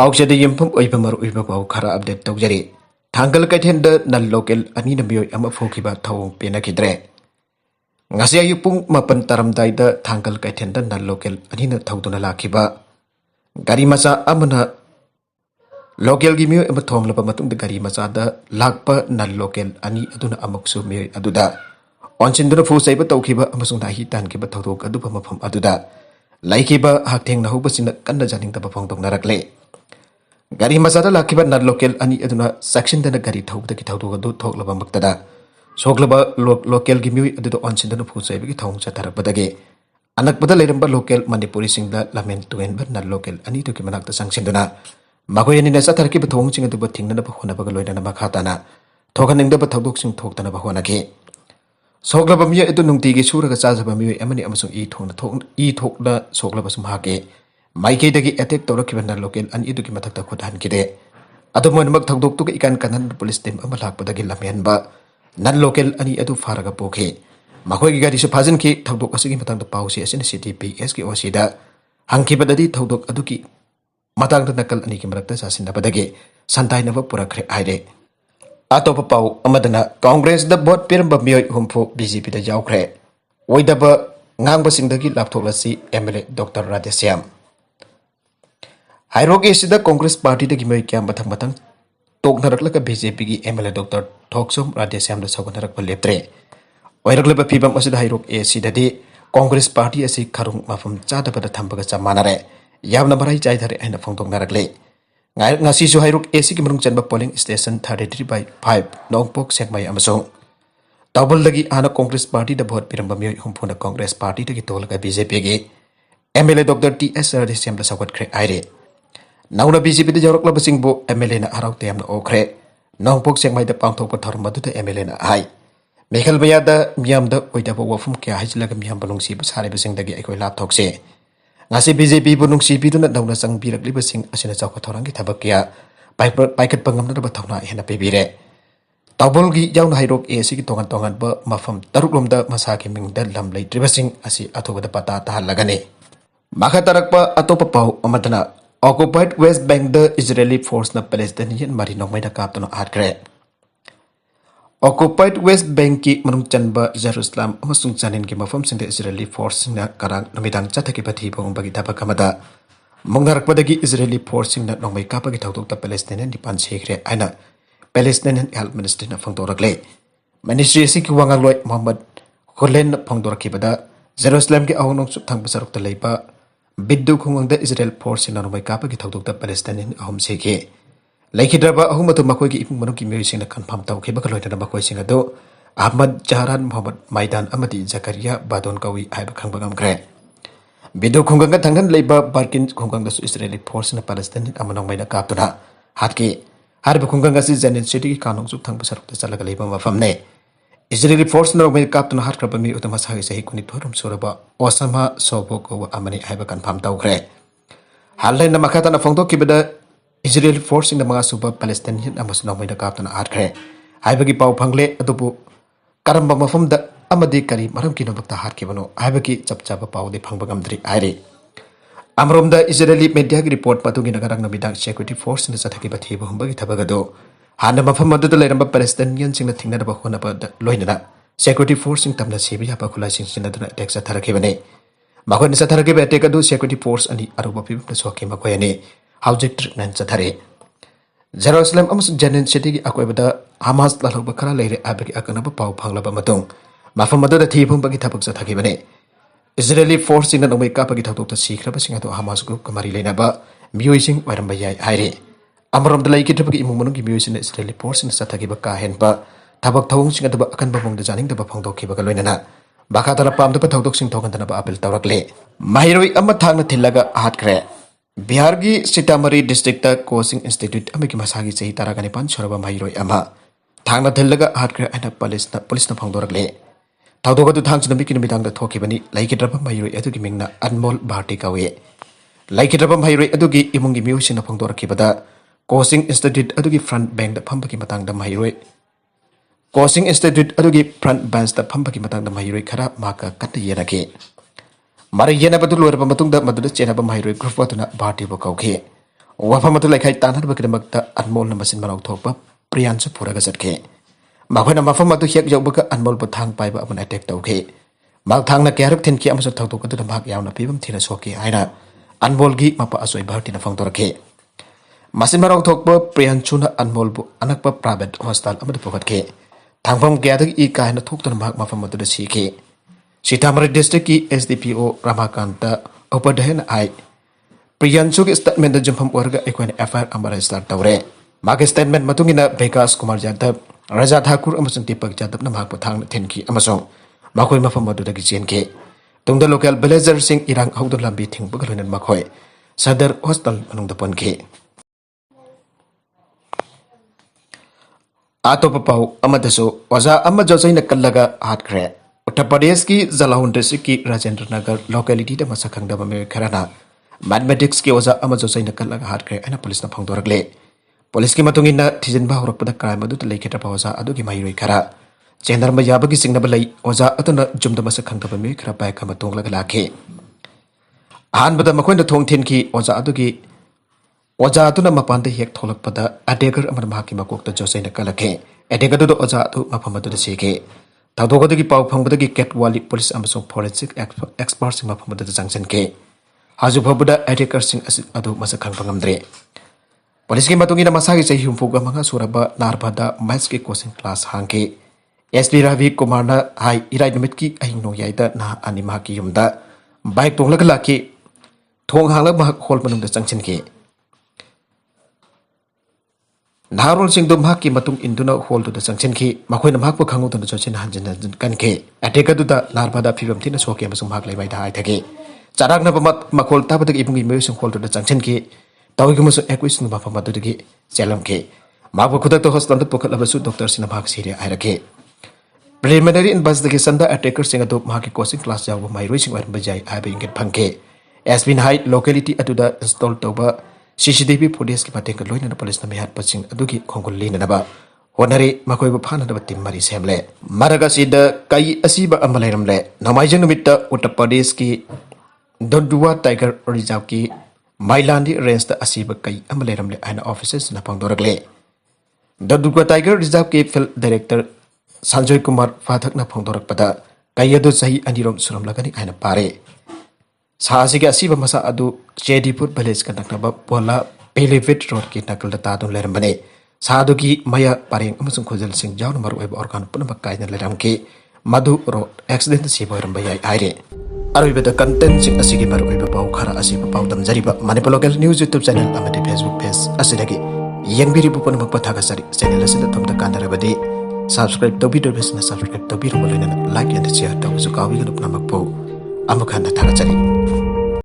पाउचेद यमफम ओइबा मरुइबा पाउ खरा अपडेट तौजरी थांगल कैथेंद नल लोकल अनि नबियोय अमा फोखिबा थौं पेनाखिद्रे ngasi ayupung mapan taramdaida thangkal kaithenda nal local anina thauduna lakhiba gari macha amana local gi miyo ema thomlaba matungda gari macha da lakpa nal local ani aduna amuksu miyo aduda onchinduna fu saiba tawkhiba amasung nahi tankiba thodok adu pamafam aduda laikhiba haktheng na hubasina kanna janing da bafong dong narakle gari macha da lakhiba nal local ani aduna section da gari thawda ki thawdok adu thoklaba maktada सोगलबा local की म्यूई अदुदो ऑनसिंदन फुसैबगी थौं चथरबदगे अनकबदा लेरंबा local Manipuri सिंगदा लमेन तुएनबा न local अनि तुकी मनाक्ता संगसिंदुना मगोयनि ने चथरकी बथौं सिंग अदुबा थिंगना बखोनबगा लोइना मखाताना थोगनिंगदा बथौदोक सिंग थोक्तना बखोनगे सोगलबा म्यूई अदु नुंगतिगी सुरगा चाजबा म्यूई अमनि अमसुंग ई थोकना सोगलबा सुम हाके माइकेदगी attack तौरकिबा न local अनि तुकी मथक्ता खुदहानकिदे अदु मोनमक थौदोक तुक इकान कनन पुलिस टीम अमा लाकपदगी लमेनबा नन लोकल अनि अदु फारगा पोखे मखोय गी गाड़ी से फाजन की थौदोक असगी मतंग पाउसी असिन सीटीपीएस की ओसीदा हंकीबददी थौदोक अदु की मतंग नकल अनि की मरक्ता सासिनबदगे संताइनब पुरखरे आइरे अतोप पाउ अमदना कांग्रेस द वोट पिरंब मियोय हुमफो बीजेपी द यावखरे ओइदब ngangbasingdagi lapthoklasi MLA doctor Radheshyam हाइरोगे सिदा कांग्रेस पार्टी दगी मियोय क्या मथंग मथंग तोकनरकलक बीजेपी की एमएलए डॉक्टर थोक्सुम राधेश्याम सौगनरक लेप्रे ओरकलब फीबम हाइरोक ए सिददी कांग्रेस पार्टी असी खरुंग मफम चादबद थंबग चमानरे यावना मराई चाइधरे हैन फोंदोंगनरकले ngasisu हाइरोक ए सी की मनुंग चनब पोलिंग स्टेशन 33/5 नोंगपोक सेकमाई अमसों तौबलदगी आना कांग्रेस पार्टी द भोट पिरंब मियोय हुमफुना कांग्रेस पार्टी दगी तोलगा बीजेपी के एमएलए डॉक्टर टीएस राधेश्याम सौगतखरे आइरे नौना बीजेपी यौरक्लबसिंगबो एमएलए ना हराउ तेमना ओखरे नोंगपोक सेकमाइदा पांथोकप थरम मदुदा एमएलए ना हाई मेखल बयादा मियामदा ओइदाबो वफुम क्या हाइजलगा मियाम बनुंगसिब सारेबसिंगदगी अखोय लापथोकसे ngasi बीजेपी बनुंगसिबिदुना नौना संगबिरक्लिबसिंग असिना चौक थौरंगी थबक क्या पाइकट पंगमनरब थौना हेना पेबिरे तौबलगी याउना हाइरोक ए सिगी तोंगन तोंगन ब मफम तरुकलोमदा मसाकी मिंगदा लम लेट्रिबसिंग asi अथोगदा पता तहलगने माखा तरकपा अतोप पाउ अमदना Occupied West Bank the Israeli force na Palestinian mari nongmai na kapto no atkre. Occupied West Bank ki manung chanba Jerusalem amasung chanin ki mafam sing the Israeli force na karang namidang chathaki bathi bong bagi thapa kamada. Mongnarakpadagi Israeli force na nongmai kapagi thautok ta Palestinian dipan sekre aina Palestinian Health Ministry na phangdorakle. Ministry si ki wangang loi Muhammad Kholen na phangdorakibada Jerusalem ki awong sup thang basarok ta leipa बिद्दु खुंगंग Israel force सिना नोमै कापगी थौदोक द Palestinian अहम सेके लैखिद्रबा अहुमतु मखोयगी इपुंग मनुकी मियोइसिंग confirm तौखिबा लोइना मखोयसिंग अदो अहमद जहरान मोहम्मद मैदान अमदी जकरिया बादोन कवी हाइबा खंगबा गमख्रे बिद्दु खुंगंग थंगन लेबा बार्किन खुंगंग दसु इजराइली फोर्स ना पैलेस्टाइनियन अमनोंमैना कापतुना हातके हारबा खुंगंग असि जेनिन सिटी की कानोंग सुप थंगबा सरukta चलगा लेबा मफमने इजराइली फोर्स ना नोमै कापतुना हातख्रबा मी उतमा साहि सहि कुनि थोरम सोरबा ओसमा सोबो को अमनि हाइबा कन्फर्म तौखरे हालैना मखाताना फोंदोकिबदा इजराइल फोर्स इन मंगा सुबा पैलेस्टाइनियन अमस नोमैना कापतुना हातख्रे हाइबगी पाउ फंगले अदुबु करम्बा मफमदा अमदि करी मरम किनो बक्ता हातकिबनो हाइबगी चपचाबा पाउदे फंगबा गमद्रि आइरे अमरोमदा इजराइली मीडिया की रिपोर्ट पतुगी नगरंग नमिदांग सिक्योरिटी फोर्स न चथकिबा थेबा हुंबगी थबगदो हाना मफम अदुदा लेरंबा पैलेस्टाइनियन सिंगना थिंगनबा होनबा लोइना सिक्योरिटी फोर्स सिंग तमना सेबि यापा खुलाइसिंग सिनदना अटैक चथरकिबने मखोन चथरकिबा अटैक अदु सिक्योरिटी फोर्स अनि अरुबा पिबना सोके मखोयने हाउजिक ट्रिटमेंट चथरे जेरुसलेम अमस जेनिन सिटी की अकोइबदा हमास लहलबा खरा लेरे आबगी अकनबा पाउ फंगलबा मतुंग मफम अदुदा थीबुंबगी थबक चथकिबने इजराइली फोर्स सिंग नोमै कापगी थौदोक सिख्रबा सिंग अदु हमास ग्रुप कमारी लेनाबा मियोइसिंग वरंबा याय हाइरे अमरोमदा लैकिद्रबगी इमुंग मनुंगी मियोइसिन इजराइली फोर्स सिंग चथकिबा का हेनबा थबक थौंग सिंग अदुबा अकनबा मोंगदा जानिंगदबा फंगदोखिबा लोइना बाखातला पामदबा थौदोक सिंग थोगनदनबा अपील तौरकले माहिरोई अमा थांगना थिल्लगा हातख्रे बिहार की सीतामढ़ी डिस्ट्रिक्ट कोचिंग इंस्टीट्यूट अमेकी मसागी चही तारागने पान छोरबा माहिरोई अमा थांगना थिल्लगा हातख्रे आइना पुलिसना फंगदोरकले थौदोक अदु थांगसना बिकी निमिदांगदा थोखिबनी लैकिद्रबा माहिरोई अदुगी मिंगना अनमोल भारती कावे लैकिद्रबा माहिरोई अदुगी इमुंगी मियोसिना फंगदोरकिबदा कोचिंग इंस्टीट्यूट अदुगी फ्रंट बैंक दा फंबकी मतंगदा माहिरोई कोचिंग इंस्टीट्यूट अदुगी फ्रंट बेंच दा फंबकी मतंगदा माहिरोई खरा माका कत्त येनके मारे येनबदु लोरबा मतुंगदा मदुदा चेनबा माहिरोई ग्रुप अदुना भारती बो कौखे wafam atu laikai tanar bagdamakta anmol na masin manau thokpa Priyansu puraga satke makhoi mafam atu hiak jaubaga anmol bathang paiba amun attack tauke mak thang na kyarak thin ki amasa thautok atu mak yauna pibam thina soki aina anmol gi mapa asoi bharti na fangtorake masin marau thokpa Priyansu na anmol bu anakpa private hostel amada pokatke thangfam kyadak I kaina thoktan mak mafam atu da sike Sitamarhi district ki SDPO Ramakanta upadhayan ai Priyansu ki statement da jumpham warga ekwan FIR amara start tawre mak statement matungina Vikas Kumar Jadhav Raja Thakur amasung Deepak Jadhav na mak pathang thenki amasung makhoi mafam adu da gijenke tungda local villager sing irang haudon lambi thingba galonan makhoi sadar hostel manung da ponke atop pau amadaso waza amma josaina kallaga hatkre Uttar Pradesh की जलाउन district की Rajendra Nagar locality दा मसाखंग दा मे खराना mathematics की ओजा अमजो सै नकल लगा हाट करे अना पुलिस ना फंगदोरगले पुलिस की मतुंगी ना थिजन बा होरकपदा क्राइम अदु लेखेटा पावजा अदु की माइरोय खरा चेंदर म याबगी सिंगना बलै ओजा अतुना जुमदा मसाखंग दा मे खरा बाय खमा तोंग लगा लाखे हान बदा मखोइन दा थोंग थिन की ओजा अदु की ओजा अतुना मपान दा हेक थोलकपदा अडेगर अमर माकी मकोक दा जोसै नकल लखे अडेगर दो ओजा अतु मफम अदु सेके Tadogadi pau phangbadagi Ketwali police amasung forensic experts sing mafamada jangsan ke haju phabuda attacker sing adu masakhang pangamdre police ki matungi na masagi chai humpuga manga suraba narbada maths ki coaching class hangke SP Ravi Kumar na hai irai numit ki ahing no yaida na anima ki yumda bike tonglag laki thong hanglag ma hol manung da jangsan ke Naharol sing dum hak ki matung induna hol to da sangchen ki makhoi nam hak po khangu to da chochen hanjin kan ke ateka du da narbada phibam thina soke amasung hak leibai da ai thake charak na pamat makhol ta badak ibungi me sung hol to da sangchen ki tawi ki musu equis nu ba pamat du ki chelam ke ma bo khudak to hospital to pokhat labasu doctor sina hak sire ai rake preliminary investigation da attacker sing adu ma ki coaching class jaw mai roi sing war bajai ai ba inget phangke asbin high locality atu da install to ba CCTV footage ki pateng loina na police na mehat paching adugi khongkul lina na ba honare makoi ba phana da tim mari semle maraga sida kai asiba amalairamle namaijang numitta Uttar Pradesh ki Dodua Tiger Reserve ki Mailandi range da asiba kai amalairamle aina officers na pangdoragle Dodua Tiger Reserve ki field director Sanjoy Kumar Fathak na pangdorak pada kai adu sahi anirom suram lagani aina pare Sahasi ga siba masa adu Jedipur village ka naknaba Bola Pelevit road ki nakal da tadun leram bane sadu ki maya pareng amasung khojal sing jaw number web organ punama kaina leram ki madu road accident siba ram bayai aire aroi beta content sing asigi maru web pau khara asiba pau dam jariba manipul local news YouTube channel amati Facebook page asidagi yengbiri bu punama pathaga sari channel asida thomda kandara badi subscribe tobi do besna subscribe tobi ro bolena like and share taw zukawi ga punama pau amukhanda thaga chari